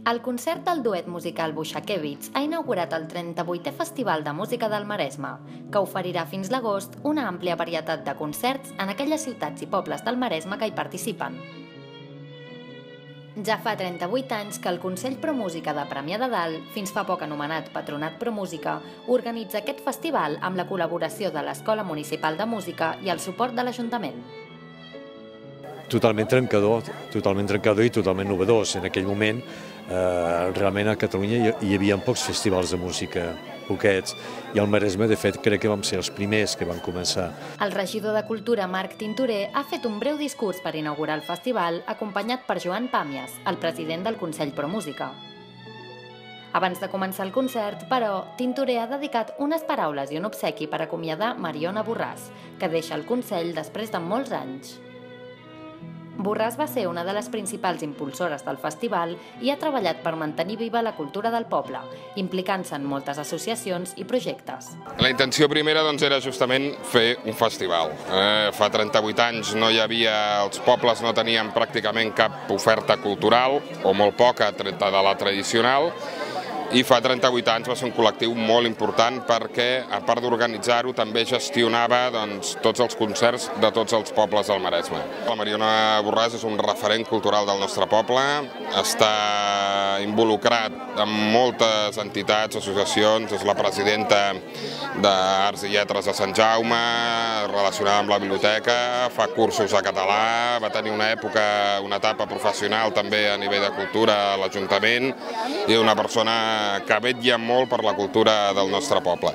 El concert del duet musical Bushakevich ha inaugurat el 38è Festival de Música del Maresme, que oferirà fins l'agost una àmplia varietat de concerts en aquelles ciutats i pobles del Maresme que hi participen. Ja fa 38 anys que el Consell Promúsica de Premià de Dalt, fins fa poc anomenat Patronat Promúsica, organitza aquest festival amb la col·laboració de l'Escola Municipal de Música i el suport de l'Ajuntament. Totalment trencador i totalment novedós. En aquell moment, realment a Catalunya hi havia pocs festivals de música, poquets, i al Maresme, de fet, crec que vam ser els primers que van començar. El regidor de Cultura, Marc Tintorer, ha fet un breu discurs per inaugurar el festival, acompanyat per Joan Pàmies, el president del Consell Promúsica. Abans de començar el concert, però, Tintorer ha dedicat unes paraules i un obsequi per acomiadar Mariona Borràs, que deixa el Consell després de molts anys. Borràs va ser una de les principals impulsores del festival i ha treballat per mantenir viva la cultura del poble, implicant-se en moltes associacions i projectes. La intenció primera era justament fer un festival. Fa 38 anys no hi havia, els pobles no tenien pràcticament cap oferta cultural, o molt poca de la tradicional, i fa 38 anys va ser un col·lectiu molt important perquè, a part d'organitzar-ho, també gestionava tots els concerts de tots els pobles del Maresme. La Mariona Borràs és un referent cultural del nostre poble, està involucrat en moltes entitats, associacions, és la presidenta d'Arts i Lletres de Sant Jaume, relacionada amb la biblioteca, fa cursos de català, va tenir una etapa professional també a nivell de cultura a l'Ajuntament, i una persona que vetlla molt per la cultura del nostre poble.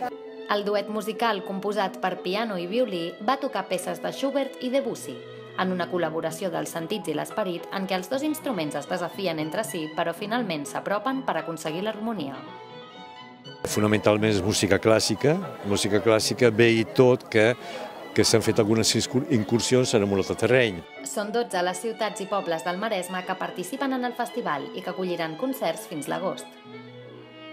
El duet musical composat per piano i violí va tocar peces de Schubert i Debussy, en una col·laboració dels sentits i l'esperit en què els dos instruments es desafien entre si, però finalment s'apropen per aconseguir l'harmonia. Fonamentalment és música clàssica bé i tot que s'han fet algunes incursions en un altre terreny. Són 12 les ciutats i pobles del Maresme que participen en el festival i que acolliran concerts fins l'agost.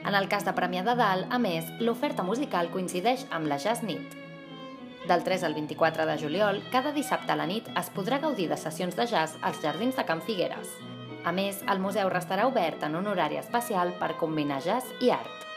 En el cas de Premià de Dalt, a més, l'oferta musical coincideix amb la Jazz Nit. Del 3 al 24 de juliol, cada dissabte a la nit es podrà gaudir de sessions de jazz als jardins de Can Figueres. A més, el museu restarà obert en un horari especial per combinar jazz i art.